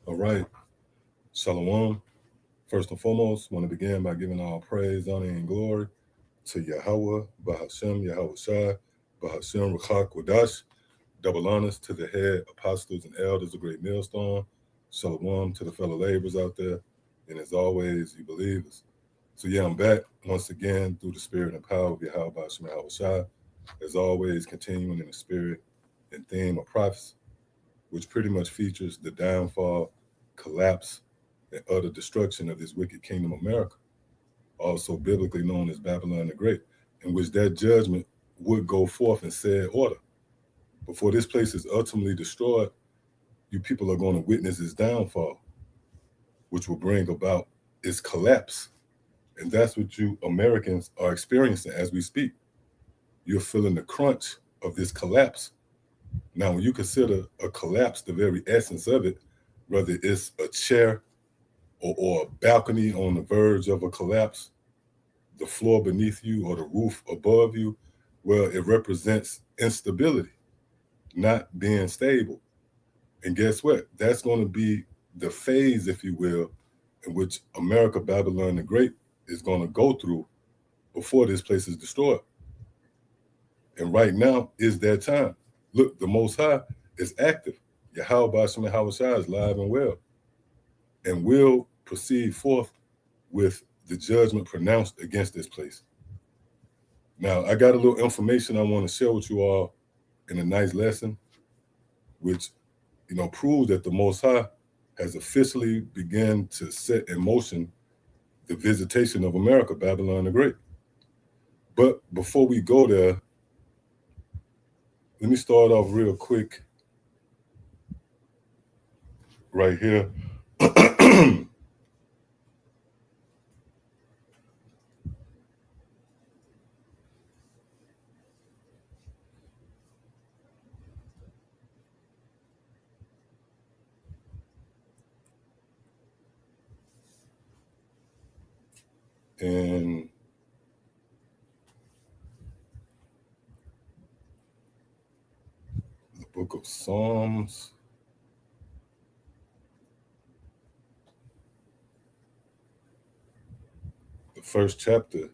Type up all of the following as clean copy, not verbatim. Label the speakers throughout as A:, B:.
A: All right. Shalom. First and foremost, want to begin by giving all praise, honor, and glory to Yahweh, Bahashem, Yahweh Shai, Bahashem, Ruchak, Kodash. Double honors to the head apostles and elders of Great Millstone. Shalom to the fellow laborers out there. And as always, you believers. So yeah, I'm back once again through the spirit and power of Yahweh, Bahashem, Yahweh Shai. As always, continuing in the spirit and theme of prophecy, which pretty much features the downfall, collapse, and utter destruction of this wicked kingdom of America, also biblically known as Babylon the Great, in which that judgment would go forth in said order. Before this place is ultimately destroyed, you people are going to witness its downfall, which will bring about its collapse. And that's what you Americans are experiencing as we speak. You're feeling the crunch of this collapse. Now, when you consider a collapse, the very essence of it, whether it's a chair or a balcony on the verge of a collapse, the floor beneath you or the roof above you, well, it represents instability, not being stable. And guess what? That's going to be the phase, if you will, in which America, Babylon the Great is going to go through before this place is destroyed. And right now is that time. Look, the Most High is active. Yahweh Basham and Hawashai is live and well, and will proceed forth with the judgment pronounced against this place. Now, I got a little information I want to share with you all in a nice lesson, which, proves that the Most High has officially begun to set in motion the visitation of America, Babylon the Great. But before we go there, let me start off real quick right here. In the book of Psalms, the first chapter.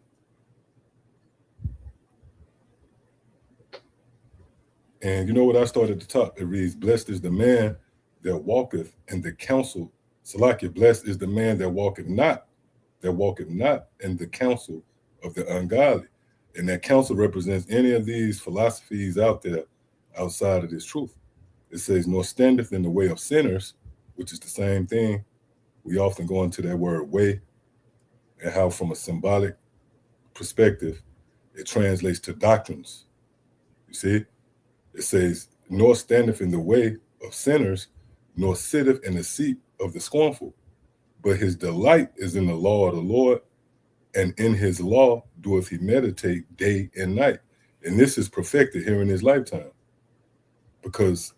A: And you know what I started at the top? It reads, "Blessed is the man that walketh in the counsel." Salakia, blessed is the man that walketh not in the counsel of the ungodly. And that counsel represents any of these philosophies out there outside of this truth. It says, "Nor standeth in the way of sinners," which is the same thing. We often go into that word way and how, from a symbolic perspective, it translates to doctrines. You see? It says, "Nor standeth in the way of sinners, nor sitteth in the seat of the scornful. But his delight is in the law of the Lord, and in his law doeth he meditate day and night." And this is perfected here in his lifetime. Because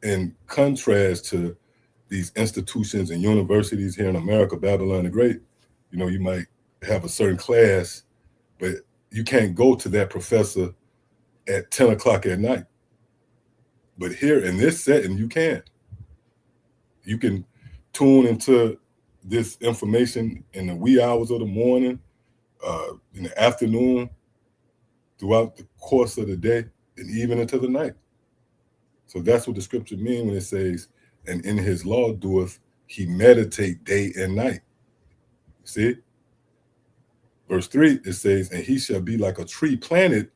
A: in contrast to these institutions and universities here in America, Babylon the Great, you might have a certain class, but you can't go to that professor at 10 o'clock at night. But here in this setting, you can. You can tune into this information in the wee hours of the morning, in the afternoon, throughout the course of the day, and even into the night. So that's what the scripture means when it says, "And in his law doeth he meditate day and night." See? Verse 3, it says, "And he shall be like a tree planted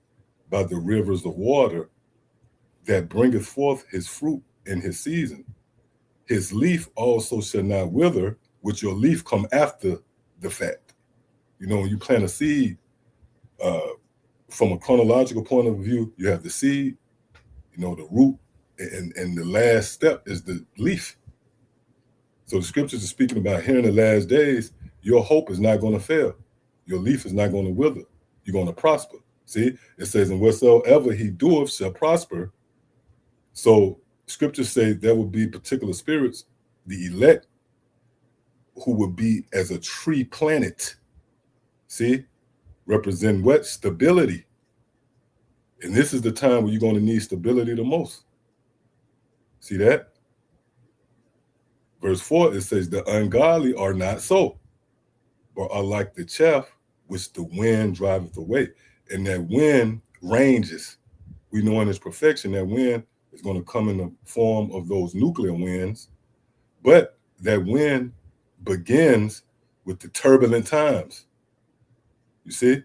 A: by the rivers of water, that bringeth forth his fruit in his season. His leaf also shall not wither," which your leaf come after the fact. When you plant a seed, from a chronological point of view, you have the seed, the root, and the last step is the leaf. So the scriptures are speaking about here in the last days, your hope is not going to fail. Your leaf is not going to wither. You're going to prosper. See, it says, "And whatsoever he doeth shall prosper." So scriptures say there will be particular spirits, the elect, who would be as a tree planted. See, represent what? Stability. And this is the time where you're going to need stability the most. See that? Verse 4, it says, the ungodly are not so, but are like the chaff which the wind driveth away. And that wind ranges. We know in its perfection that wind is going to come in the form of those nuclear winds, but that wind begins with the turbulent times. You see?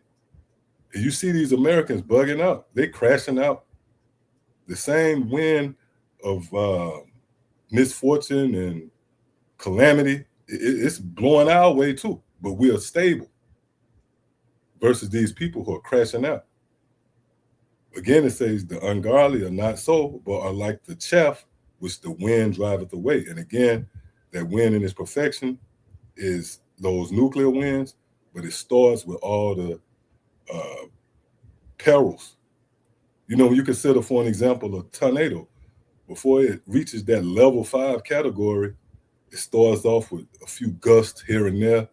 A: And you see these Americans bugging out. They crashing out. The same wind of misfortune and calamity, it's blowing our way too, but we are stable versus these people who are crashing out. Again, it says the ungodly are not so, but are like the chaff which the wind driveth away. And again, that wind in its perfection is those nuclear winds, but it starts with all the perils. You know, when you consider, for an example, a tornado, before it reaches that level 5 category, it starts off with a few gusts here and there.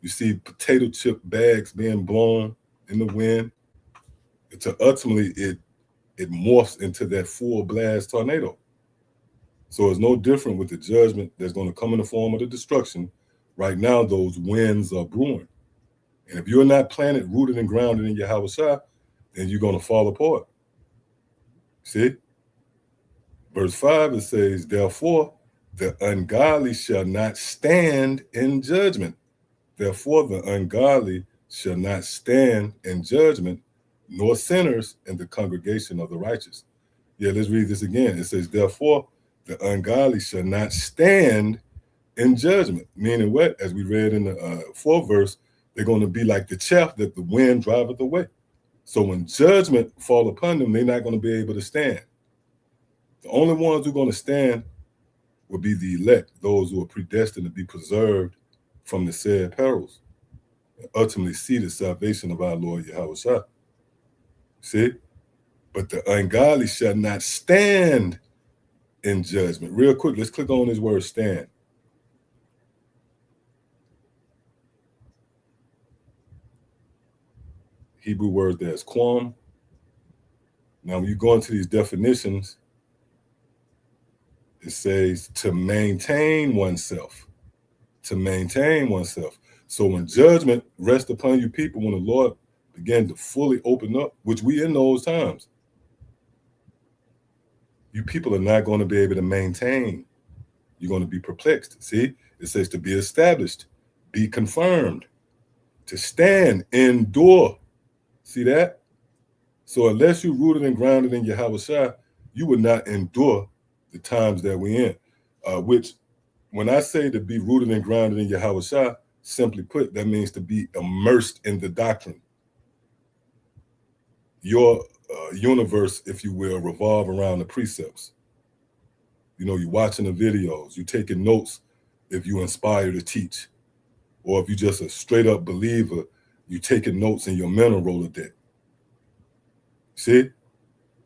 A: You see potato chip bags being blown in the wind. Until ultimately it morphs into that full blast tornado. So it's no different with the judgment that's going to come in the form of the destruction. Right now, those winds are brewing. And if you're not planted, rooted, and grounded in Yahweh Shah, then you're going to fall apart. See? Verse 5, it says, therefore, the ungodly shall not stand in judgment. Therefore, the ungodly shall not stand in judgment, nor sinners in the congregation of the righteous. Yeah, let's read this again. It says, therefore, the ungodly shall not stand in judgment. Meaning what? As we read in the fourth verse, they're going to be like the chaff that the wind driveth away. So when judgment fall upon them, they're not going to be able to stand. The only ones who are going to stand will be the elect, those who are predestined to be preserved from the said perils, and ultimately see the salvation of our Lord Yahweh Shah. See? But the ungodly shall not stand in judgment. Real quick, let's click on this word stand. Hebrew word there is quam. Now, when you go into these definitions, it says to maintain oneself. To maintain oneself. So when judgment rests upon you people, when the Lord began to fully open up, which we in those times, you people are not going to be able to maintain. You're going to be perplexed. See, it says to be established, be confirmed, to stand, endure. See that? So unless you're rooted and grounded in Yahweh Shah, you will not endure the times that we're in. Which, when I say to be rooted and grounded in Yahweh Shah, simply put, that means to be immersed in the doctrine. Your universe, if you will, revolve around the precepts. You know, you're watching the videos, you're taking notes if you inspire to teach. Or if you're just a straight up believer, you're taking notes in your mental Rolodex. See?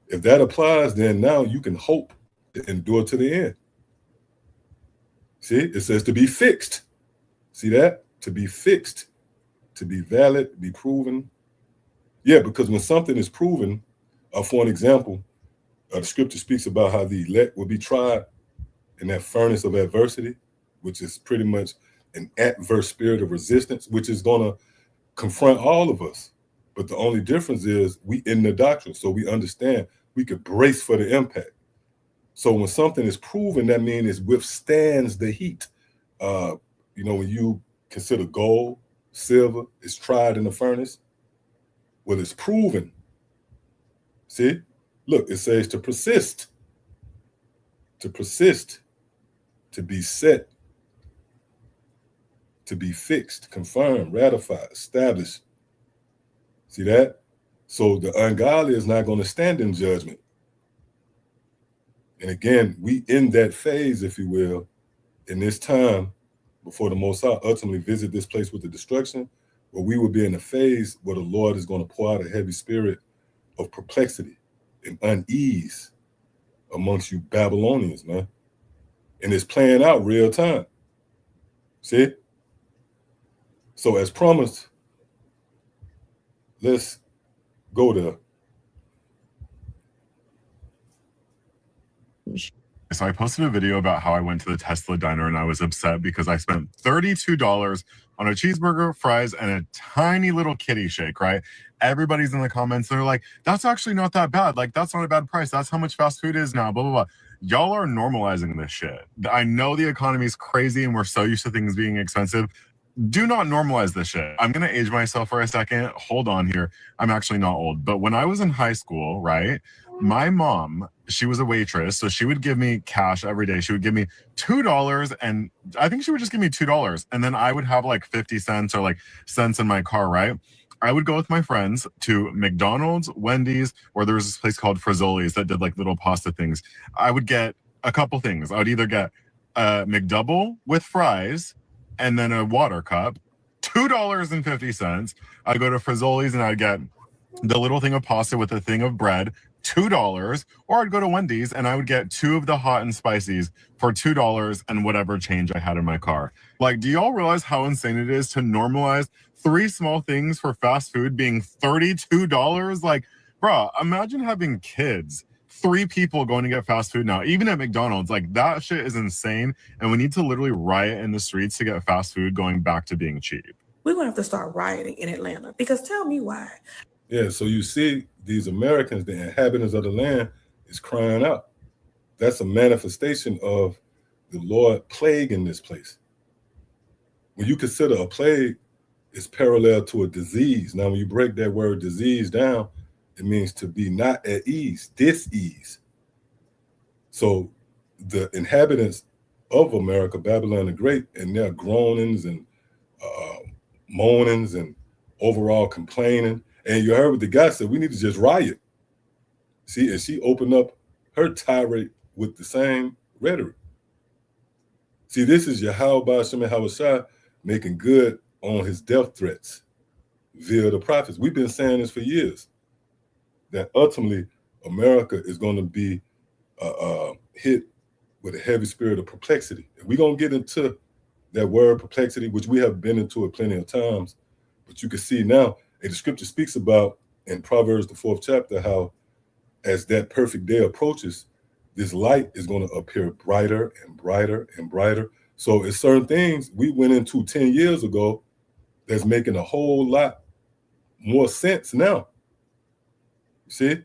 A: If that applies, then now you can hope to endure to the end. See? It says to be fixed. See that? To be fixed, to be valid, be proven. Yeah, because when something is proven, for an example, the scripture speaks about how the elect will be tried in that furnace of adversity, which is pretty much an adverse spirit of resistance, which is going to confront all of us. But the only difference is we in the doctrine, so we understand we could brace for the impact. So when something is proven, that means it withstands the heat. You know, when you consider gold, silver, it's tried in the furnace. Well, it's proven. See? Look, it says to persist, to be set, to be fixed, confirmed, ratified, established. See that? So the ungodly is not going to stand in judgment. And again, we in that phase, if you will, in this time before the Most High ultimately visit this place with the destruction, where we will be in a phase where the Lord is going to pour out a heavy spirit of perplexity and unease amongst you Babylonians, man. And it's playing out real time. See? So as promised, let's go there.
B: So I posted a video about how I went to the Tesla diner and I was upset because I spent $32 on a cheeseburger, fries, and a tiny little kitty shake, right? Everybody's in the comments. They're like, that's actually not that bad. Like, that's not a bad price. That's how much fast food is now, blah, blah, blah. Y'all are normalizing this shit. I know the economy is crazy and we're so used to things being expensive. Do not normalize this shit. I'm going to age myself for a second. Hold on here. I'm actually not old. But when I was in high school, right, my mom, she was a waitress. So she would give me cash every day. She would give me $2. And I think she would just give me $2. And then I would have like 50 cents or like cents in my car, right? I would go with my friends to McDonald's, Wendy's, or there was this place called Frizzoli's that did like little pasta things. I would get a couple things. I would either get a McDouble with fries and then a water cup, $2.50. I'd go to Frizzoli's and I'd get the little thing of pasta with a thing of bread, $2. Or I'd go to Wendy's and I would get 2 of the hot and spicies for $2 and whatever change I had in my car. Like, do y'all realize how insane it is to normalize 3 small things for fast food being $32? Like, bro, imagine having kids. 3 people going to get fast food now, even at McDonald's. Like, that shit is insane. And we need to literally riot in the streets to get fast food going back to being cheap.
C: We're going to have to start rioting in Atlanta because tell me why.
A: Yeah, so you see these Americans, the inhabitants of the land, is crying out. That's a manifestation of the Lord plaguing this place. When you consider a plague, it's parallel to a disease. Now, when you break that word disease down, it means to be not at ease, dis-ease. So the inhabitants of America, Babylon the Great, and their groanings and moanings and overall complaining. And you heard what the guy said, we need to just riot. See, and she opened up her tirade with the same rhetoric. See, this is Yahweh Shai making good on his death threats via the prophets. We've been saying this for years, that ultimately America is going to be hit with a heavy spirit of perplexity. And we're going to get into that word perplexity, which we have been into it plenty of times. But you can see now, the scripture speaks about in Proverbs, the 4th chapter, how as that perfect day approaches, this light is going to appear brighter and brighter and brighter. So it's certain things we went into 10 years ago that's making a whole lot more sense now. See?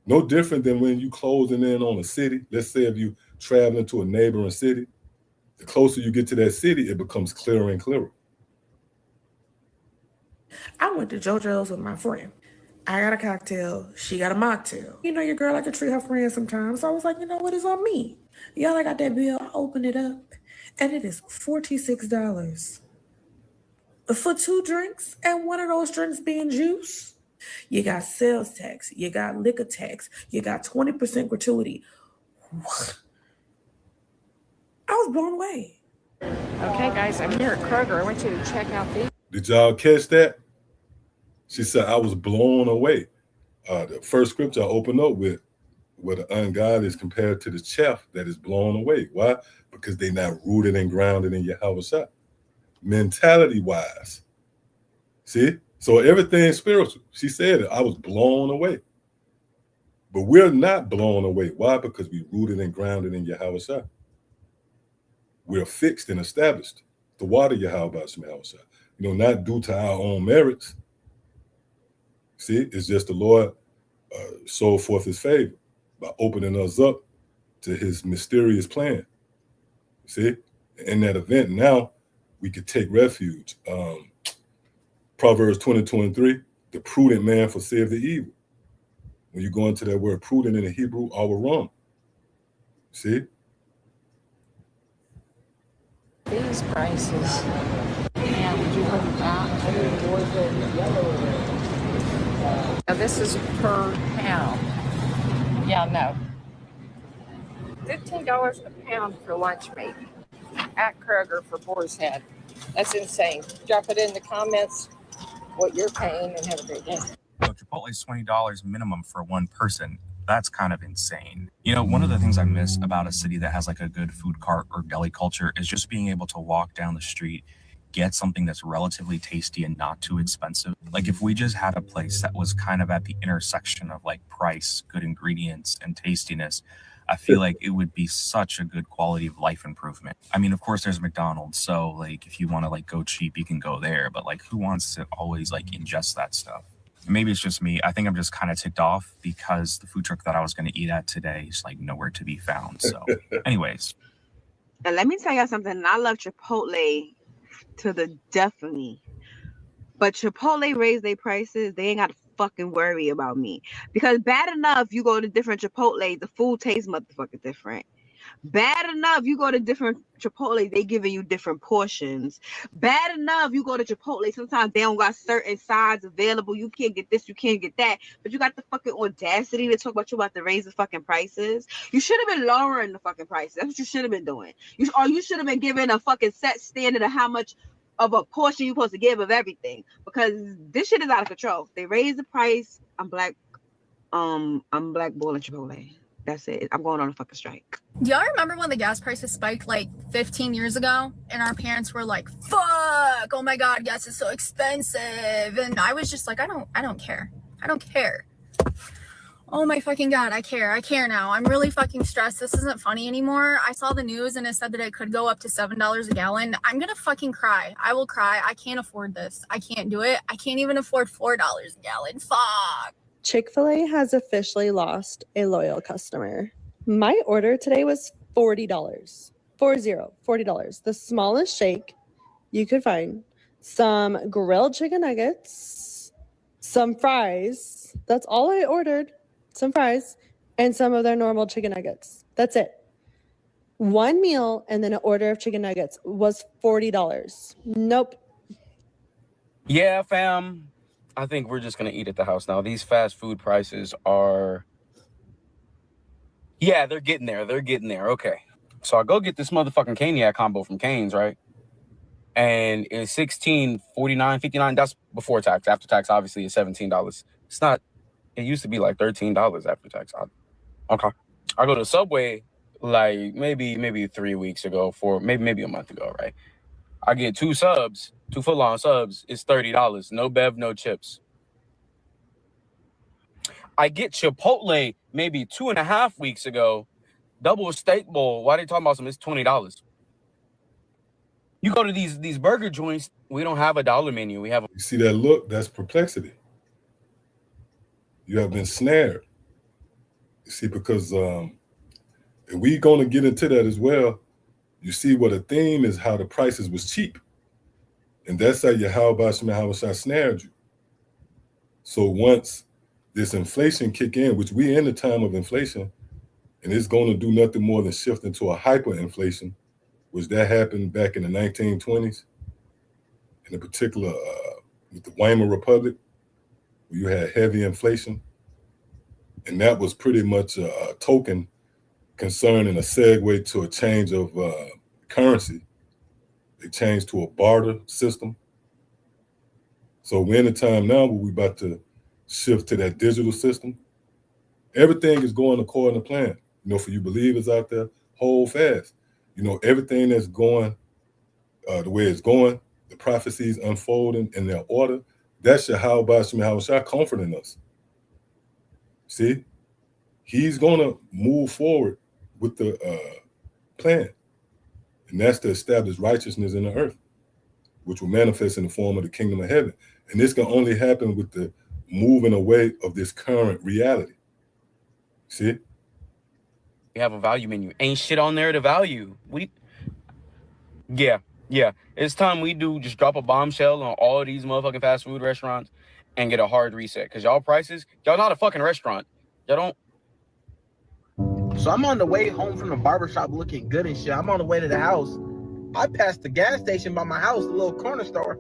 A: No different than when you closing in on a city. Let's say if you traveling to a neighboring city, the closer you get to that city, it becomes clearer and clearer.
C: I went to JoJo's with my friend. I got a cocktail. She got a mocktail. You know, your girl like to treat her friends sometimes. So I was like, you know what is on me? Y'all, I got that bill. I opened it up, and it is $46 for 2 drinks, and one of those drinks being juice. You got sales tax. You got liquor tax. You got 20% gratuity. I was blown away.
D: Okay, guys, I'm here at Kroger. I want you to check out these.
A: Did y'all catch that? She said, I was blown away. The first scripture I opened up with, where the ungodly is compared to the chaff that is blown away. Why? Because they're not rooted and grounded in Yahweh Shai. Mentality-wise. See? So everything's spiritual. She said it. I was blown away. But we're not blown away. Why? Because we're rooted and grounded in Yahweh Shai. We're fixed and established. The water Yahweh Shai. You know, not due to our own merits. See, it's just the Lord showed forth his favor by opening us up to his mysterious plan. See, in that event, now we could take refuge. Proverbs 20:23, the prudent man foreseeth the evil. When you go into that word prudent in the Hebrew, our wrong. See?
D: These prices. Yeah, would you look at that? Now this is per pound. Yeah, no. $15 a pound for lunch meat at Kroger for Boar's Head. That's insane. Drop it in the comments what you're paying and have a great day.
E: So Chipotle is $20 minimum for one person. That's kind of insane. You know, one of the things I miss about a city that has like a good food cart or deli culture is just being able to walk down the street, get something that's relatively tasty and not too expensive. Like if we just had a place that was kind of at the intersection of like price, good ingredients, and tastiness, I feel like it would be such a good quality of life improvement. I mean, of course, there's McDonald's, so like if you want to like go cheap, you can go there. But like, who wants to always like ingest that stuff? Maybe it's just me. I think I'm just kind of ticked off because the food truck that I was going to eat at today is like nowhere to be found. So, anyways.
F: And let me tell y'all something. I love Chipotle to the death of me. But Chipotle raised their prices. They ain't got to fucking worry about me. Because bad enough, you go to different Chipotle, the food tastes motherfucking different. Bad enough, you go to different Chipotle, they giving you different portions. Bad enough, you go to Chipotle, sometimes they don't got certain sides available. You can't get this, you can't get that. But you got the fucking audacity to talk about you about to raise the fucking prices. You should have been lowering the fucking prices. That's what you should have been doing. You should have been giving a fucking set standard of how much of a portion you're supposed to give of everything. Because this shit is out of control. They raised the price. I'm blackballing Chipotle. That's it. I'm going on a fucking strike.
G: Do y'all remember when the gas prices spiked like 15 years ago and our parents were like, fuck, oh my God, gas is so expensive. And I was just like, I don't care. I don't care. Oh my fucking God, I care. I care now. I'm really fucking stressed. This isn't funny anymore. I saw the news and it said that it could go up to $7 a gallon. I'm gonna fucking cry. I will cry. I can't afford this. I can't do it. I can't even afford $4 a gallon. Fuck.
H: Chick-fil-A has officially lost a loyal customer. My order today was $40. $40. The smallest shake you could find. Some grilled chicken nuggets, some fries. That's all I ordered. Some fries and some of their normal chicken nuggets. That's it. One meal and then an order of chicken nuggets was $40. Nope.
I: Yeah, fam. I think we're just going to eat at the house now. These fast food prices are... Yeah, they're getting there. They're getting there. Okay. So I go get this motherfucking Caniac combo from Cane's, right? And it's $16.49.59. That's before tax. After tax, obviously, it's $17. It's not... It used to be like $13 after tax. Okay. I go to Subway like maybe 3 weeks ago, maybe a month ago, right? I get 2 subs, 2 foot-long subs. It's $30. No bev, no chips. I get Chipotle maybe 2.5 weeks ago. Double steak bowl. Why are they talking about some? It's $20. You go to these burger joints, we don't have a dollar menu. We have
A: You see that look? That's perplexity. You have been snared. You see, because and we're going to get into that as well. You see what a theme is, how the prices was cheap. And that's how Yahweh snared you. So once this inflation kick in, which we in the time of inflation, and it's going to do nothing more than shift into a hyperinflation, which that happened back in the 1920s, in particular with the Weimar Republic, where you had heavy inflation. And that was pretty much a token concern and a segue to a change of currency. They changed to a barter system. So we're in a time now where we're about to shift to that digital system. Everything is going according to plan. You know, for you believers out there, hold fast. You know, everything that's going the way it's going, the prophecies unfolding in their order, that's Yahweh Shah comforting us. See, he's going to move forward with the plan. And that's to establish righteousness in the earth, which will manifest in the form of the kingdom of heaven. And this can only happen with the moving away of this current reality. See?
I: We have a value menu. Ain't shit on there to value. Yeah. It's time we do just drop a bombshell on all of these motherfucking fast food restaurants and get a hard reset. Because y'all prices, y'all not a fucking restaurant. Y'all don't.
J: So I'm on the way home from the barbershop looking good and shit. I'm on the way to the house. I passed the gas station by my house, the little corner store.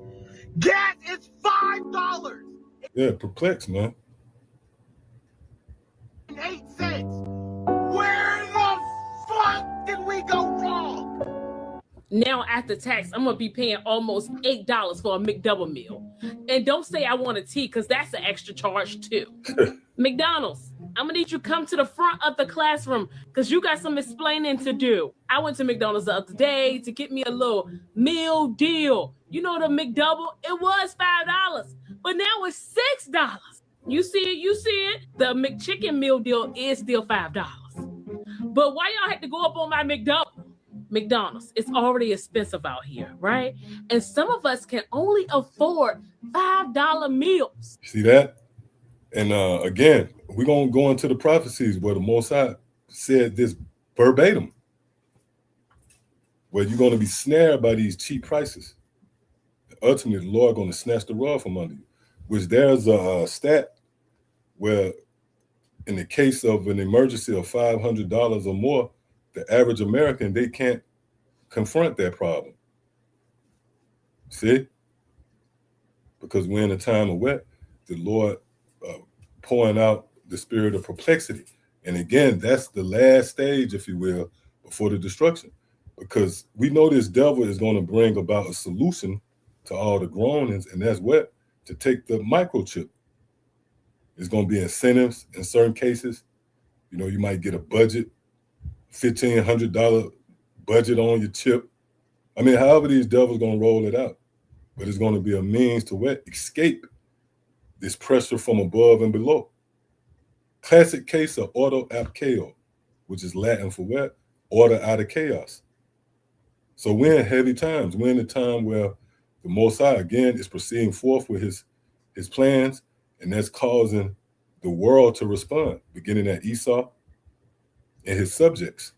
J: Gas is $5.
A: Yeah, perplexed, man.
J: 8 cents. Where the fuck did we go wrong?
K: Now after tax, I'm gonna be paying almost $8 for a McDouble meal. And don't say I want a tea, because that's an extra charge too. McDonald's, I'm gonna need you to come to the front of the classroom because you got some explaining to do. I went to McDonald's the other day to get me a little meal deal. You know, the McDouble, it was $5, but now it's $6. You see it? The McChicken meal deal is still $5. But why y'all had to go up on my McDonald's? It's already expensive out here, right? And some of us can only afford $5 meals.
A: See that? And again, we're going to go into the prophecies where the Most High said this verbatim, where you're going to be snared by these cheap prices. Ultimately, the Lord going to snatch the rug from under you, which there's a stat where in the case of an emergency of $500 or more, the average American, they can't confront that problem. See? Because we're in a time of what? The Lord pouring out the spirit of perplexity. And again, that's the last stage, if you will, before the destruction. Because we know this devil is going to bring about a solution to all the groanings, and that's what? To take the microchip. It's going to be incentives in certain cases. You know, you might get a budget, $1,500 budget on your chip. I mean, however these devils going to roll it out. But it's going to be a means to what? Escape this pressure from above and below. Classic case of auto ab chaos, which is Latin for what? Order out of chaos. So we're in heavy times. We're in a time where the Most High, again, is proceeding forth with his plans, and that's causing the world to respond, beginning at Esau and his subjects.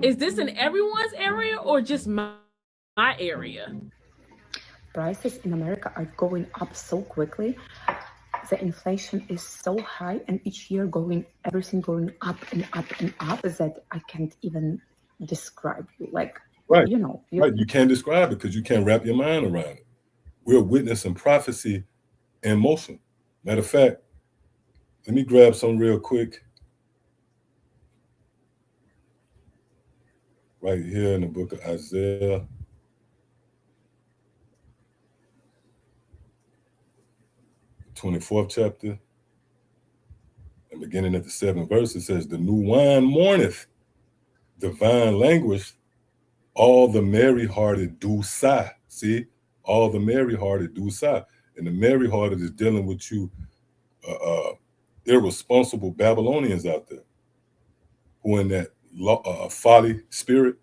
K: Is this in everyone's area or just my area?
L: Prices in America are going up so quickly. The inflation is so high, and each year everything going up and up and up that I can't even describe you. Like,
A: right.
L: You know,
A: right. You can't describe it because you can't wrap your mind around it. We're witnessing prophecy in motion. Matter of fact, let me grab some real quick. Right here in the book of Isaiah. The 24th chapter. And beginning at the 7th verse, it says, the new wine mourneth, the vine languisheth, all the merry-hearted do sigh. See? All the merry-hearted do sigh. And the merry-hearted is dealing with you irresponsible Babylonians out there who in that folly spirit.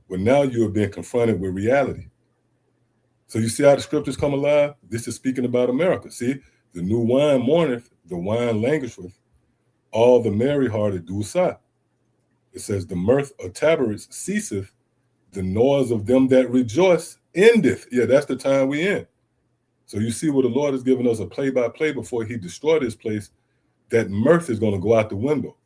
A: Well, now you have been confronted with reality. So you see how the scriptures come alive? This is speaking about America. See? The new wine mourneth, the wine languisheth, all the merry-hearted do sigh. It says, the mirth of tabrets ceaseth, the noise of them that rejoice endeth. Yeah, that's the time we in. So you see where the Lord has given us a play-by-play before he destroyed this place, that mirth is going to go out the window.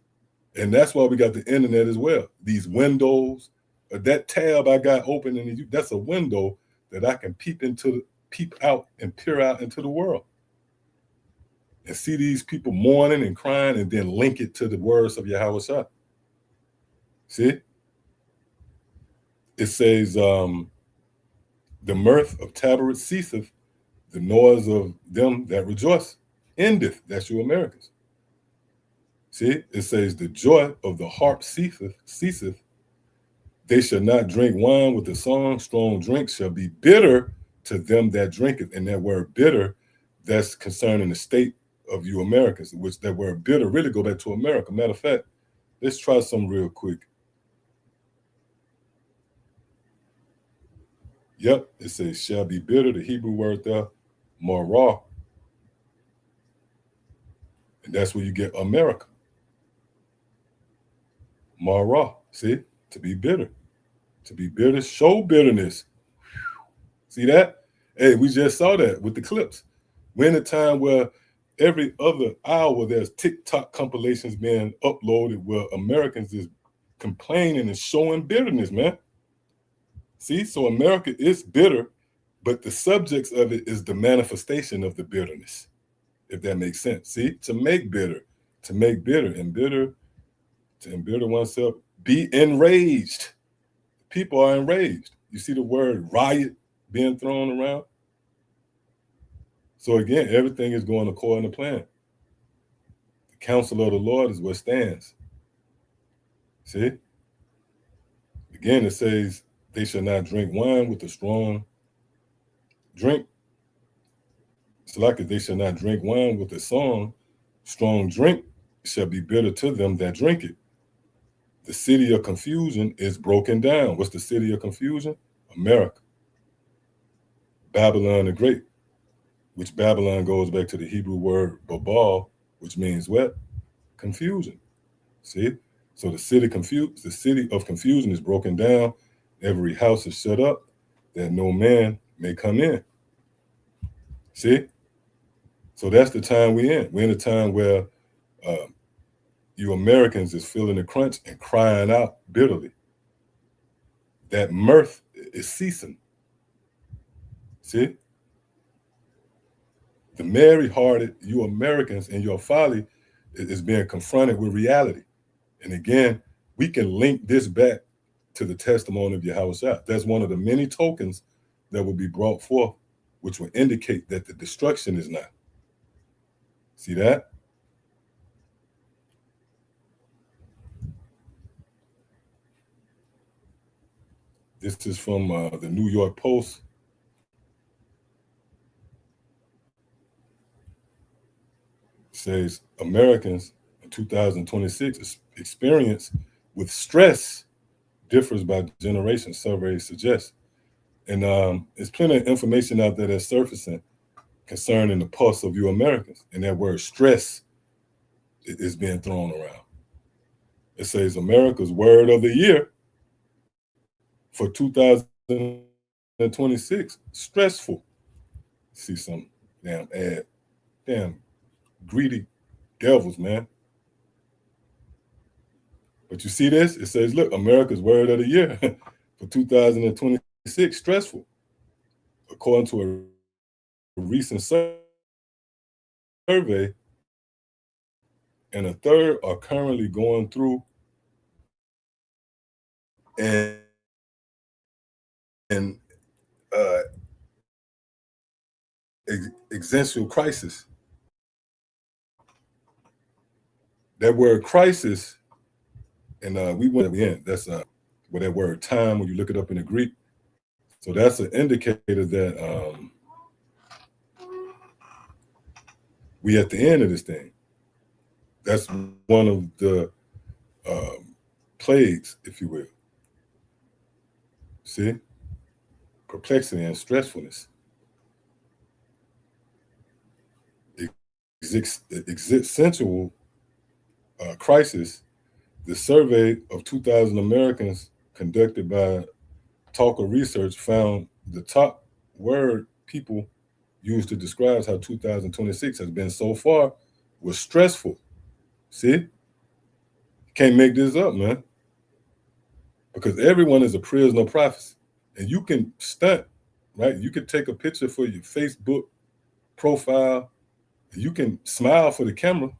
A: And that's why we got the internet as well. These windows, that tab I got open, and that's a window that I can peep out and peer out into the world. And see these people mourning and crying and then link it to the words of Yahweh Shah. See? It says, the mirth of tabrets ceaseth, the noise of them that rejoice endeth. That's you Americans. See? It says, the joy of the harp ceaseth. They shall not drink wine with the song. Strong drink shall be bitter to them that drinketh. And that word bitter, that's concerning the state of you Americans, which that word bitter really go back to America. Matter of fact, let's try some real quick. Yep, it says shall be bitter, the Hebrew word there, marah. And that's where you get America. Marah, see? To be bitter. To be bitter, show bitterness. See that? Hey, we just saw that with the clips. We're in a time where every other hour there's TikTok compilations being uploaded where Americans is complaining and showing bitterness, man. See, so America is bitter, but the subjects of it is the manifestation of the bitterness, if that makes sense. See, to make bitter, and bitter, to embitter oneself, be enraged. People are enraged. You see the word riot being thrown around? So again, everything is going according to plan. The counsel of the Lord is what stands. See? Again, it says, they shall not drink wine with a strong drink. It's like they shall not drink wine with a strong drink shall be bitter to them that drink it. The city of confusion is broken down. What's the city of confusion? America. Babylon the Great, which Babylon goes back to the Hebrew word babal, which means what? Confusion. See? So the city of confusion is broken down. Every house is shut up that no man may come in. See? So that's the time we're in. We're in a time where you Americans is feeling the crunch and crying out bitterly. That mirth is ceasing. See? The merry-hearted, you Americans and your folly is being confronted with reality. And again, we can link this back to the testimony of Yahweh. That's one of the many tokens that will be brought forth, which will indicate that the destruction is not. See that? This is from the New York Post. It says Americans in 2026 experience with stress differs by generation, surveys suggest. And there's plenty of information out there that's surfacing concerning the pulse of you Americans. And that word stress is being thrown around. It says America's word of the year for 2026, stressful. See some damn ad. Damn greedy devils, man. But you see this? It says, look, America's word of the year for 2026, stressful. According to a recent survey, and a third are currently going through an existential crisis. That word crisis, and we went at the end, that's where that word time, when you look it up in the Greek. So that's an indicator that we at the end of this thing. That's one of the plagues, if you will. See? Perplexity and stressfulness. Existential crisis. The survey of 2,000 Americans conducted by Talker Research found the top word people use to describe how 2026 has been so far was stressful. See? Can't make this up, man. Because everyone is a prisoner of prophecy. And you can stunt, right? You can take a picture for your Facebook profile. You can smile for the camera.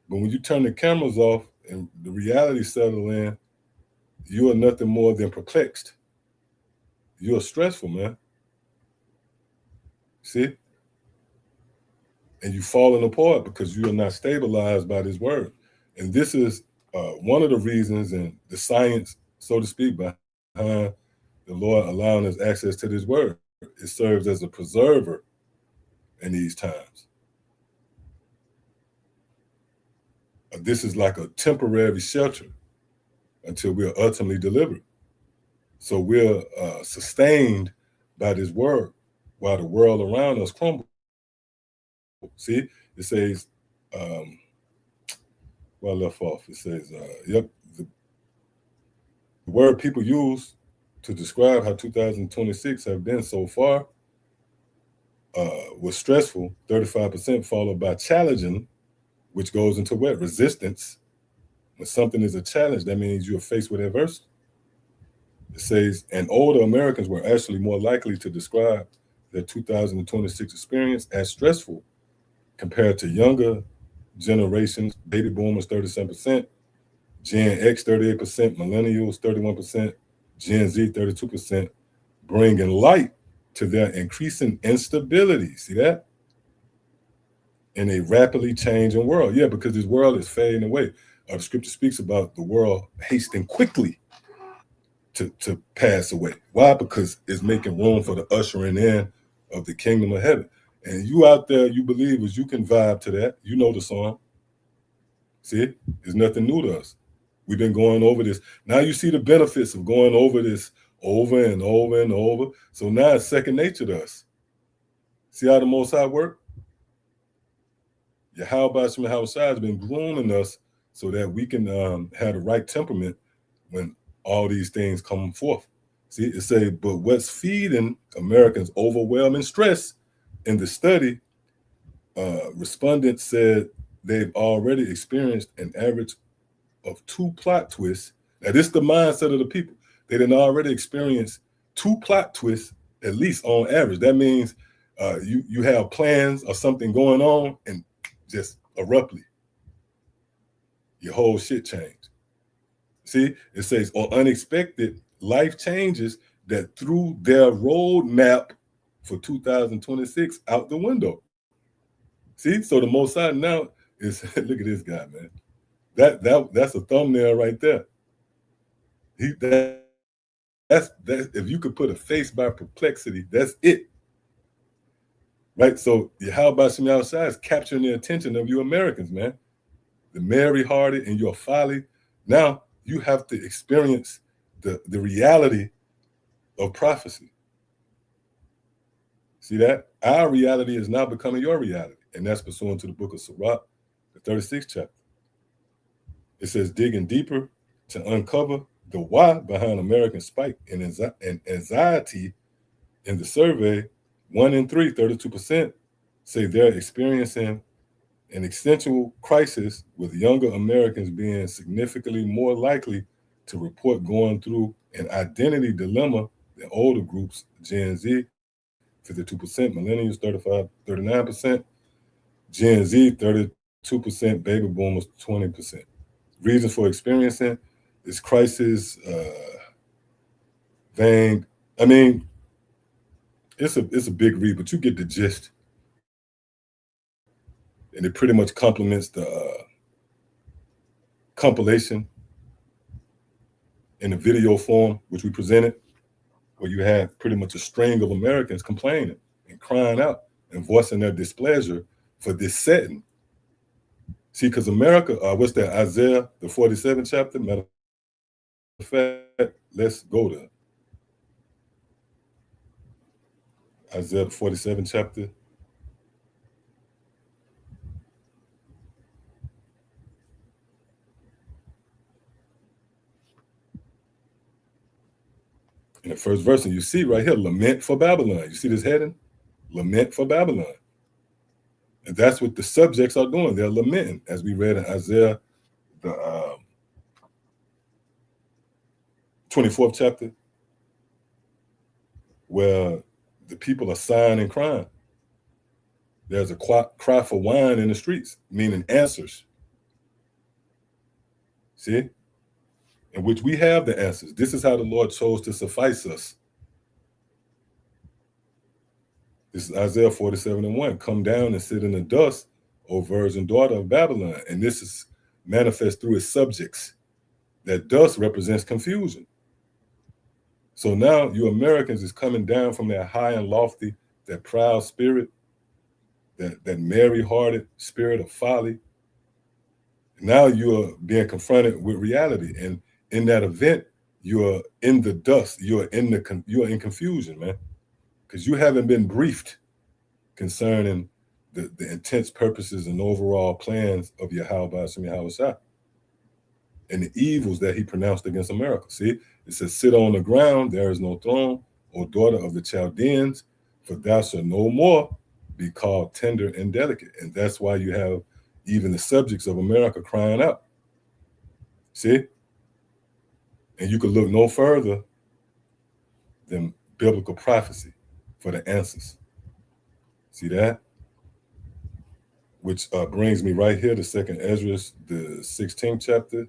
A: But when you turn the cameras off and the reality settle in, you are nothing more than perplexed. You're stressful, man. See? And you're falling apart because you are not stabilized by this word. And this is one of the reasons, and the science, so to speak, behind the Lord allowing us access to this word. It serves as a preserver in these times. This is like a temporary shelter until we're ultimately delivered. So we're sustained by this word while the world around us crumbles. See, it says, well, I left off. It says, yep, the word people use to describe how 2026 have been so far was stressful, 35%, followed by challenging, which goes into what? Resistance. When something is a challenge, that means you're faced with adversity. It says, and older Americans were actually more likely to describe their 2026 experience as stressful compared to younger generations. Baby boomers, 37%, Gen X, 38%, millennials, 31%, Gen Z, 32%, bringing light to their increasing instability. See that? In a rapidly changing world. Yeah, because this world is fading away. The scripture speaks about the world hasting quickly to pass away. Why? Because it's making room for the ushering in of the kingdom of heaven. And you out there, you believers, you can vibe to that. You know the song. See, it's nothing new to us. We've been going over this. Now you see the benefits of going over this over and over and over. So now it's second nature to us. See how the Most High work? Yahweh has been grooming us so that we can have the right temperament when all these things come forth. See, it say, but what's feeding Americans overwhelming stress in the study, respondents said they've already experienced an average of 2 plot twists. Now, this is the mindset of the people. They didn't already experience 2 plot twists, at least on average. That means you have plans or something going on, and just abruptly, your whole shit changed. See, it says, or unexpected life changes that threw their roadmap for 2026 out the window. See, so the Most High now is, look at this guy, man. That's a thumbnail right there. That's if you could put a face by Perplexity, that's it. Right? So Yahweh Shem Yahushua is capturing the attention of you Americans, man. The merry-hearted and your folly. Now you have to experience the reality of prophecy. See that? Our reality is now becoming your reality. And that's pursuant to the book of Sirach, the 36th chapter. It says, digging deeper to uncover the why behind American spike and anxiety. In the survey, 1 in 3, 32%, say they're experiencing an existential crisis, with younger Americans being significantly more likely to report going through an identity dilemma than older groups, Gen Z, 52%, millennials, 39%, Gen Z, 32%, baby boomers, 20%. Reasons for experiencing this crisis, vague. I mean, it's a big read, but you get the gist. And it pretty much complements the compilation in the video form, which we presented, where you have pretty much a string of Americans complaining and crying out and voicing their displeasure for this setting. See, because America, what's that, Isaiah, the 47th chapter? Matter of fact, let's go to Isaiah, the 47th chapter. In the first verse, and you see right here, lament for Babylon. You see this heading? Lament for Babylon. And that's what the subjects are doing. They're lamenting, as we read in Isaiah, the 24th chapter, where the people are sighing and crying. There's a cry for wine in the streets, meaning answers. See? In which we have the answers. This is how the Lord chose to suffice us. This is Isaiah 47:1. Come down and sit in the dust, O virgin daughter of Babylon. And this is manifest through its subjects. That dust represents confusion. So now you Americans is coming down from that high and lofty, that proud spirit, that merry-hearted spirit of folly. Now you are being confronted with reality. And in that event, you're in the dust. You're in confusion, man. Because you haven't been briefed concerning the intense purposes and overall plans of Yahweh Shem Yahushua and the evils that he pronounced against America. See, it says, sit on the ground, there is no throne, O daughter of the Chaldeans, for thou shalt no more be called tender and delicate. And that's why you have even the subjects of America crying out. See? And you could look no further than biblical prophecy for the answers. See that? Which brings me right here to 2nd Ezra, the 16th chapter.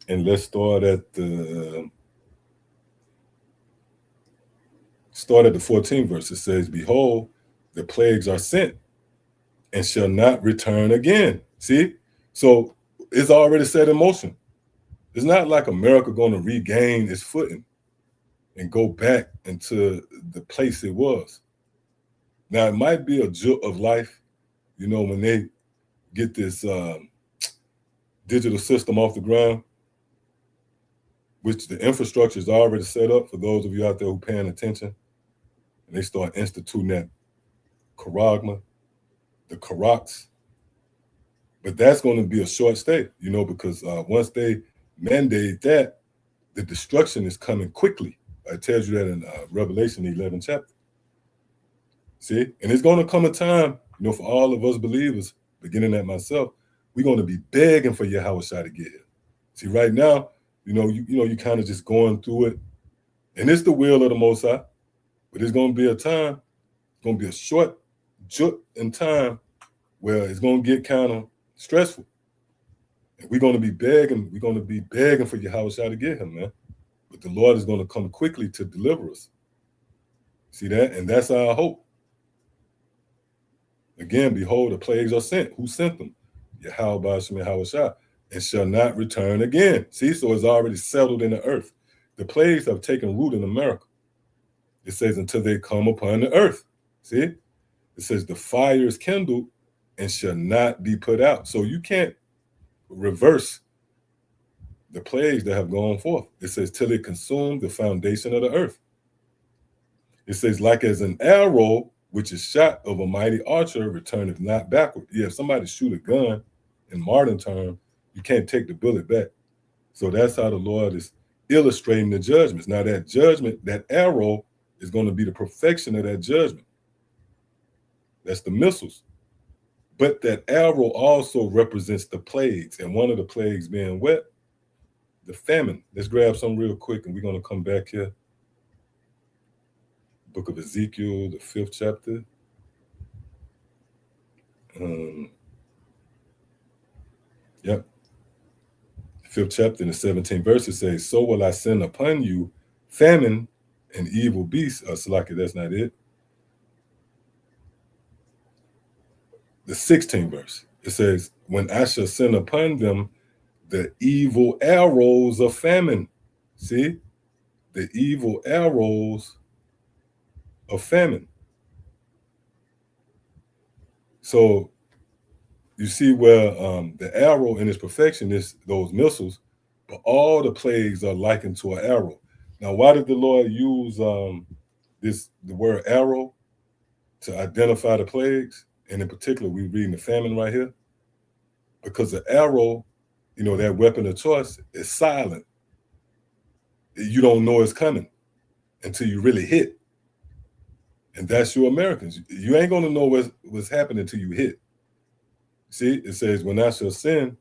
A: And let's start at the 14th verse. It says, behold, the plagues are sent and shall not return again. See? So it's already set in motion. It's not like America going to regain its footing and go back into the place it was. Now, it might be a jolt of life, you know, when they get this digital system off the ground, which the infrastructure is already set up for those of you out there who are paying attention, and they start instituting that charagma, the Karaks. But that's going to be a short stay, you know, because once they mandate that, the destruction is coming quickly. It tells you that in Revelation 11 chapter. See? And it's going to come a time, you know, for all of us believers, beginning at myself, we're going to be begging for Yahweh to get here. See, right now, you kind of just going through it, and it's the will of the Most High. But there's going to be a time, it's going to be a short jut in time where it's going to get kind of stressful. And we're going to be begging for Yahweh to get him, man. But the Lord is going to come quickly to deliver us. See that? And that's our hope. Again, behold, the plagues are sent. Who sent them? Yahweh Ba'ashem Yahweh, and shall not return again. See, so it's already settled in the earth. The plagues have taken root in America. It says until they come upon the earth. See? It says the fire is kindled and shall not be put out. So you can't reverse the plagues that have gone forth. It says till it consumed the foundation of the earth. It says like as an arrow which is shot of a mighty archer returneth not backward. Yeah, if somebody shoot a gun in modern term, you can't take the bullet back. So that's how the Lord is illustrating the judgments. Now that judgment, that arrow is going to be the perfection of that judgment. That's the missiles. But that arrow also represents the plagues, and one of the plagues being what? The famine. Let's grab some real quick, and we're going to come back here. Book of Ezekiel, the 5th chapter. Yep. 5th chapter in the 17th verse, it says, so will I send upon you famine and evil beasts. Salaki, that's not it. The 16th verse, it says, when I shall send upon them the evil arrows of famine. See? The evil arrows of famine. So you see where the arrow in its perfection is those missiles, but all the plagues are likened to an arrow. Now, why did the Lord use the word arrow to identify the plagues? And in particular, we're reading the famine right here. Because the arrow, you know, that weapon of choice is silent. You don't know it's coming until you really hit. And that's you Americans. You ain't going to know what's happening until you hit. See, it says, when I shall send,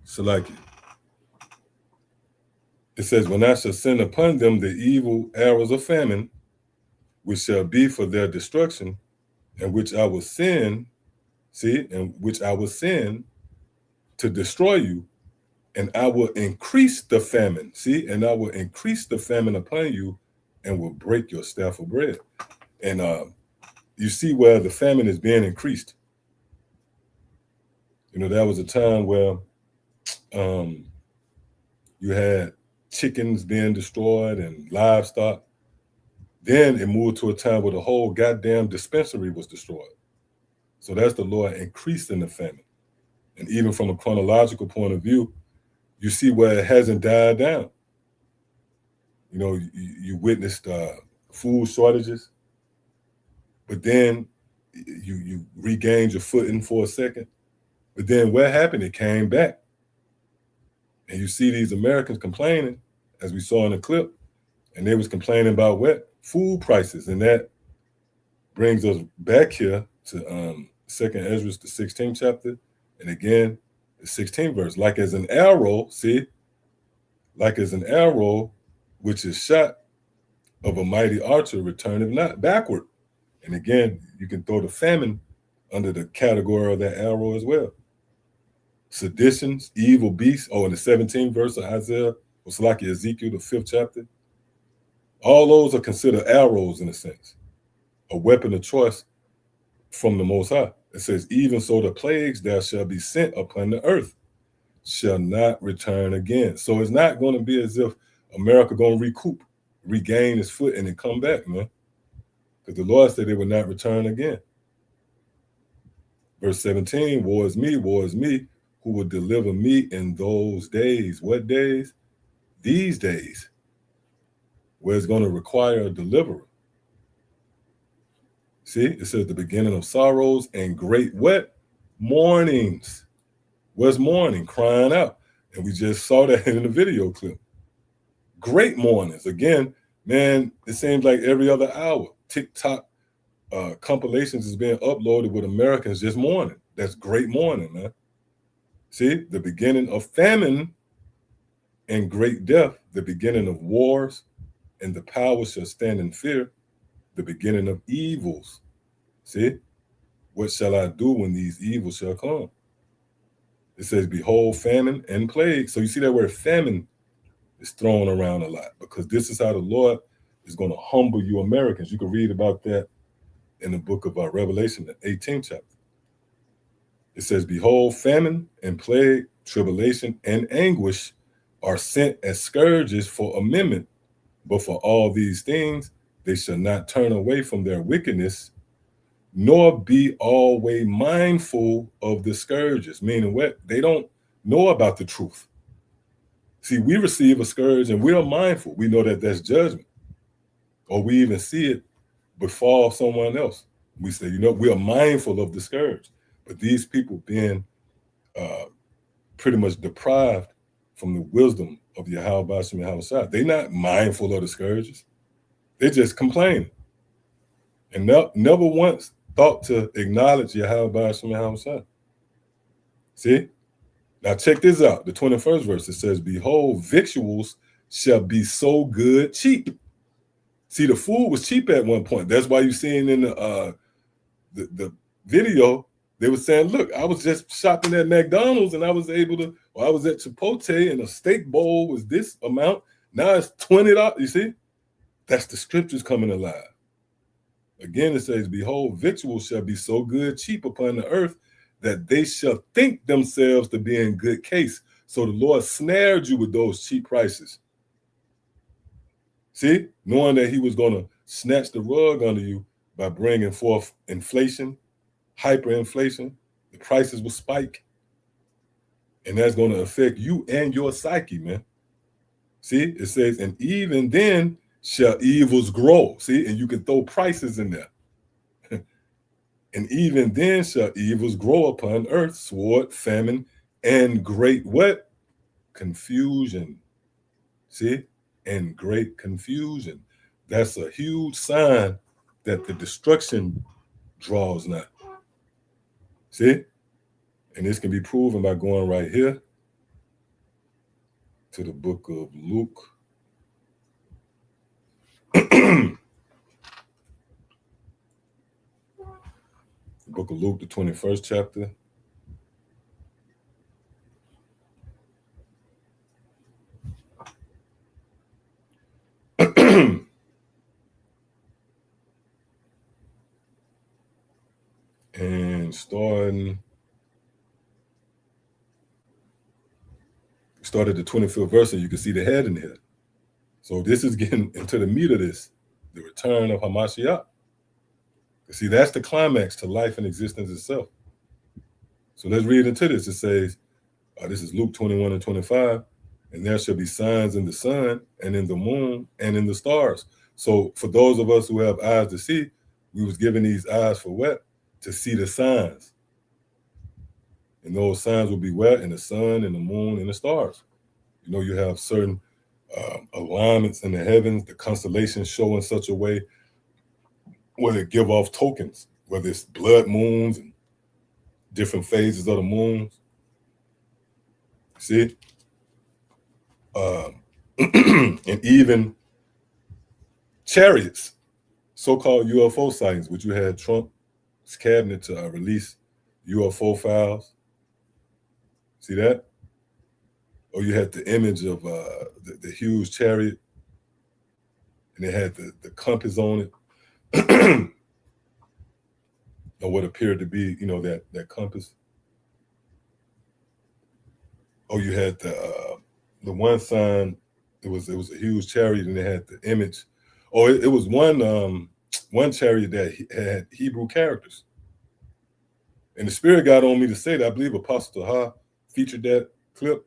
A: Salaki. It says, when I shall send upon them the evil arrows of famine, which shall be for their destruction, and which I will send, and which I will send to destroy you, and I will increase the famine, and I will increase the famine upon you, and will break your staff of bread. And you see where the famine is being increased. You know, there was a time where you had chickens being destroyed and livestock. Then it moved to a time where the whole goddamn dispensary was destroyed. So that's the Lord increasing the famine. And even from a chronological point of view, you see where it hasn't died down. You know, you witnessed food shortages, but then you regained your footing for a second. But then what happened? It came back. And you see these Americans complaining, as we saw in the clip, and they was complaining about what? Food prices. And that brings us back here to 2nd Ezra, the 16th chapter. And again, the 16th verse. Like as an arrow, like as an arrow, which is shot of a mighty archer, returneth not backward. And again, you can throw the famine under the category of that arrow as well. Seditions, evil beasts, in the 17th verse of Isaiah, was like Ezekiel, the 5th chapter. All those are considered arrows in a sense, a weapon of choice from the Most High. It says, even so the plagues that shall be sent upon the earth shall not return again. So it's not going to be as if America going to regain his foot and then come back, man. Because the Lord said they would not return again. Verse 17, woe is me, who will deliver me in those days. What days? These days, where it's going to require a deliverer. See, it says the beginning of sorrows and great what? Mournings. What's mourning? Crying out. And we just saw that in the video clip. Great mournings. Again, man, it seems like every other hour, TikTok compilations is being uploaded with Americans just mourning. That's great mourning, man. See, the beginning of famine and great death, the beginning of wars, and the power shall stand in fear, the beginning of evils. See, what shall I do when these evils shall come? It says, behold, famine and plague. So you see that word famine is thrown around a lot, because this is how the Lord is going to humble you Americans. You can read about that in the book of Revelation, the 18th chapter. It says, behold, famine and plague, tribulation and anguish are sent as scourges for amendment. But for all these things, they shall not turn away from their wickedness, nor be always mindful of the scourges. Meaning what? They don't know about the truth. See, we receive a scourge and we are mindful. We know that that's judgment. Or we even see it befall someone else. We say, we are mindful of the scourge. But these people being pretty much deprived from the wisdom of Yahweh Bashem Yahweh, they're not mindful of the scourges. They just complain. And never once thought to acknowledge Yahweh Bashem Yahweh. See? Now check this out. The 21st verse, it says, behold, victuals shall be so good cheap. See, the food was cheap at one point. That's why you're seeing in the video, they were saying, look, I was just shopping at McDonald's and I was able to, or I was at Chipotle and a steak bowl was this amount. Now it's $20. You see? That's the scriptures coming alive. Again, it says, behold, victuals shall be so good cheap upon the earth that they shall think themselves to be in good case. So the Lord snared you with those cheap prices. See, knowing that he was going to snatch the rug under you by bringing forth inflation, hyperinflation, the prices will spike. And that's going to affect you and your psyche, man. See, it says, and even then shall evils grow. See, and you can throw prices in there. And even then shall evils grow upon earth, sword, famine, and great what? Confusion. See? And great confusion. That's a huge sign that the destruction draws nigh. See? And this can be proven by going right here to the book of Luke. The book of Luke, the 21st chapter. And started the 25th verse, and you can see the head in here. So this is getting into the meat of this, the return of Hamashiach. See, that's the climax to life and existence itself. So let's read into this. It says, this is Luke 21 and 25, and there shall be signs in the sun and in the moon and in the stars. So for those of us who have eyes to see, we was given these eyes for what? To see the signs. And those signs will be what? In the sun and the moon and the stars. You have certain alignments in the heavens, the constellations show in such a way where they give off tokens, whether it's blood moons and different phases of the moons. See? And even chariots, so-called UFO sightings, which you had Trump's cabinet to release UFO files. See that? Or you had the image of the huge chariot, and it had the compass on it. Or what appeared to be, that compass. Oh, you had the one sign It was a huge chariot, and it had the image. Oh, it was one chariot that had Hebrew characters. And the Spirit got on me to say that. I believe Apostle Ha featured that clip,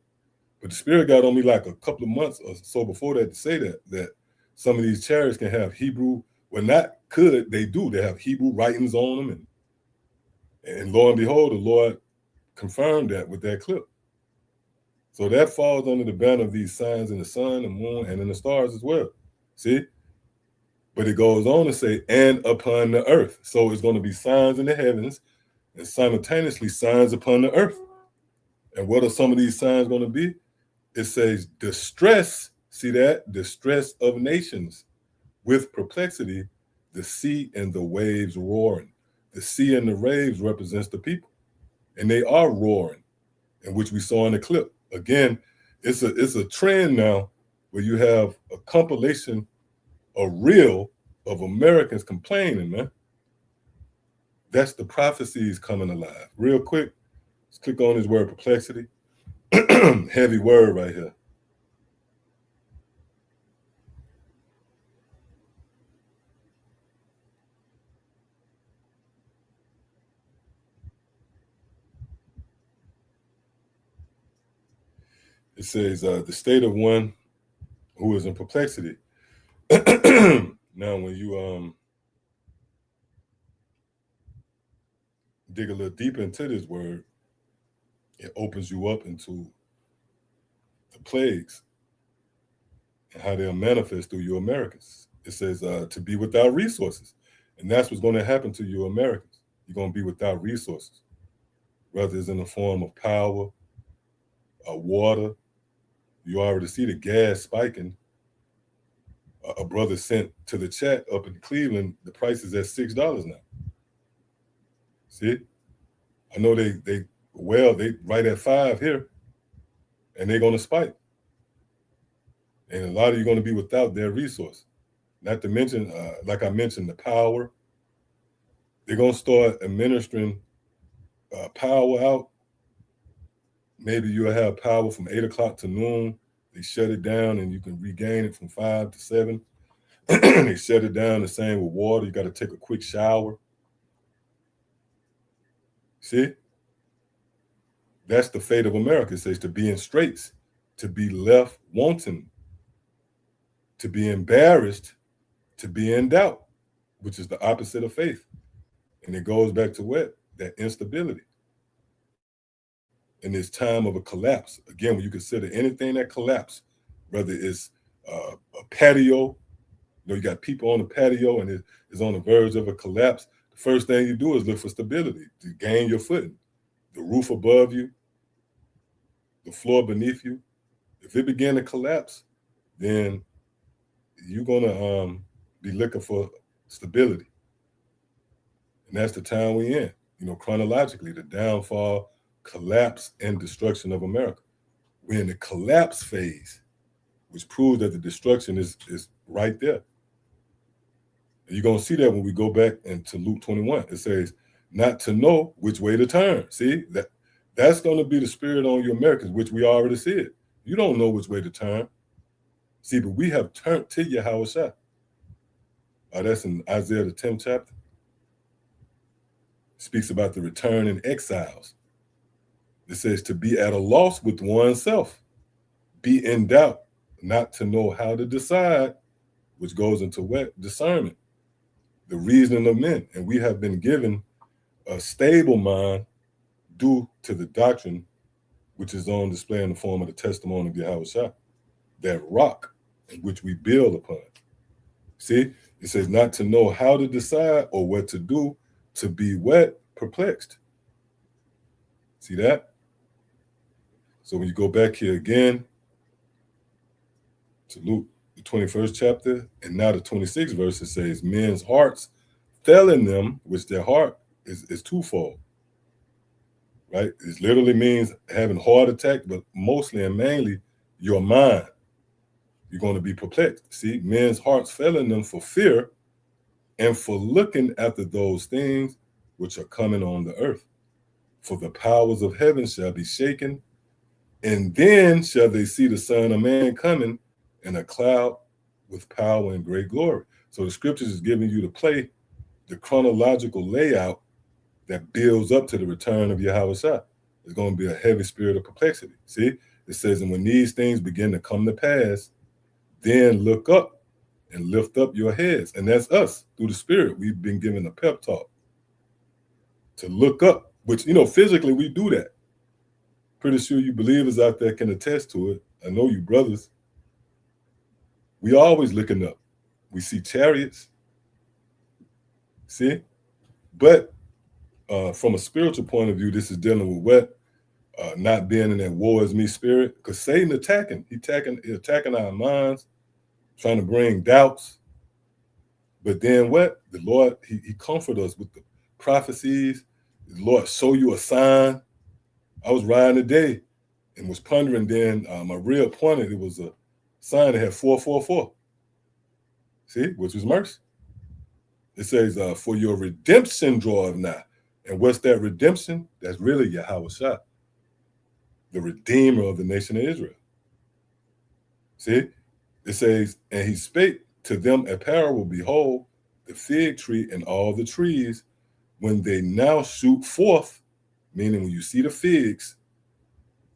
A: but the Spirit got on me like a couple of months or so before that to say that some of these chariots can have Hebrew. Well, not could, they do. They have Hebrew writings on them, and lo and behold, the Lord confirmed that with that clip. So that falls under the banner of these signs in the sun, the moon, and in the stars as well. See? But it goes on to say, and upon the earth. So it's going to be signs in the heavens and simultaneously signs upon the earth. And what are some of these signs going to be? It says distress, see that? Distress of nations with perplexity, the sea and the waves roaring. The sea and the waves represents the people. And they are roaring, in which we saw in the clip. Again, it's a trend now where you have a compilation, a reel of Americans complaining, man. That's the prophecies coming alive. Real quick, let's click on this word perplexity. Heavy word right here. It says the state of one who is in perplexity. Now, when you dig a little deeper into this word, it opens you up into the plagues and how they'll manifest through you Americans. It says to be without resources. And that's what's going to happen to you Americans. You're going to be without resources, whether it's in the form of power, water. You already see the gas spiking. A brother sent to the chat up in Cleveland, the price is at $6 now. See? I know they right at 5 here, and they're going to spike. And a lot of you are going to be without their resource. Not to mention, like I mentioned, the power. They're going to start administering power out. Maybe you'll have power from 8 o'clock to noon. They shut it down and you can regain it from 5 to 7. They shut it down. The same with water. You got to take a quick shower. See? That's the fate of America. It says to be in straits, to be left wanting, to be embarrassed, to be in doubt, which is the opposite of faith. And it goes back to what? That instability. In this time of a collapse, again, when you consider anything that collapsed, whether it's a patio, you got people on the patio and it is on the verge of a collapse, the first thing you do is look for stability to gain your footing. The roof above you, the floor beneath you. If it begin to collapse, then you're going to be looking for stability. And that's the time we're in, chronologically, the downfall, collapse, and destruction of America. We're in the collapse phase, which proves that the destruction is right there. And you're going to see that when we go back into Luke 21. It says, not to know which way to turn. See, that's going to be the spirit on you Americans, which we already said. You don't know which way to turn. See, but we have turned to Yahushua. That's in Isaiah, the 10th chapter. It speaks about the return in exiles. It says to be at a loss with oneself, be in doubt, not to know how to decide, which goes into what? Discernment, the reasoning of men. And we have been given a stable mind due to the doctrine, which is on display in the form of the testimony of Yahushua, that rock in which we build upon. See, it says not to know how to decide or what to do, to be what? Perplexed. See that? So when you go back here again to Luke, the 21st chapter, and now the 26th verse, it says, men's hearts fell in them, which their heart is twofold, right? It literally means having heart attack, but mostly and mainly your mind. You're going to be perplexed. See, men's hearts fell in them for fear and for looking after those things which are coming on the earth. For the powers of heaven shall be shaken, and then shall they see the Son of Man coming in a cloud with power and great glory. So the scriptures is giving you to play the chronological layout that builds up to the return of Yahweh Shah. It's going to be a heavy spirit of perplexity. See, it says, and when these things begin to come to pass, then look up and lift up your heads. And that's us through the spirit. We've been given a pep talk to look up, which, physically we do that. Pretty sure you believers out there can attest to it. I know you brothers. We always looking up. We see chariots. See? But from a spiritual point of view, this is dealing with what? Not being in that war is me spirit. Because Satan attacking. He attacking our minds, trying to bring doubts. But then what? The Lord, he comfort us with the prophecies. The Lord show you a sign. I was riding today and was pondering, then my reel pointed, it was a sign that had 444. See, which was mercy. It says, for your redemption draweth nigh. And what's that redemption? That's really Yahweh Shah, the redeemer of the nation of Israel. See, it says, and he spake to them a parable, behold, the fig tree and all the trees, when they now shoot forth, meaning when you see the figs,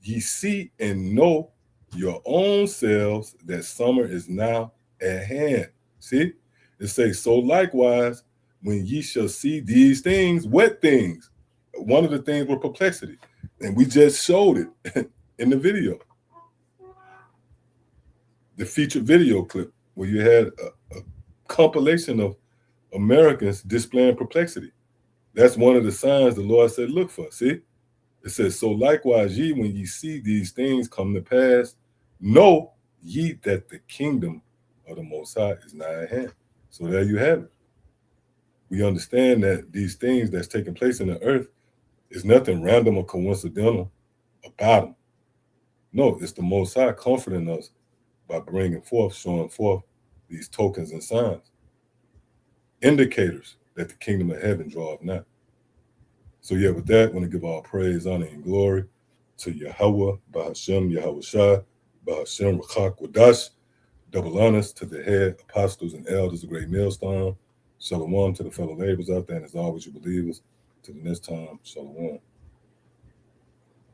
A: ye see and know your own selves that summer is now at hand. See, it says, so likewise, when ye shall see these things, what things? One of the things were perplexity. And we just showed it in the video. The featured video clip where you had a compilation of Americans displaying perplexity. That's one of the signs the Lord said, look for. See, it says, so likewise ye, when ye see these things come to pass, know ye that the kingdom of the Most High is nigh at hand. So there you have it. We understand that these things that's taking place in the earth is nothing random or coincidental about them. No, it's the Most High comforting us by bringing forth, showing forth these tokens and signs, indicators that the kingdom of heaven draweth nigh. So yeah, with that, I want to give all praise, honor, and glory to Yahweh, Bahashem, Yahweh Shah, Bahashem, Rachak, Wadash. Double honors to the head apostles and elders of Great Millstone. Shalom to the fellow laborers out there, and as always, you believers. To the next time, shalom.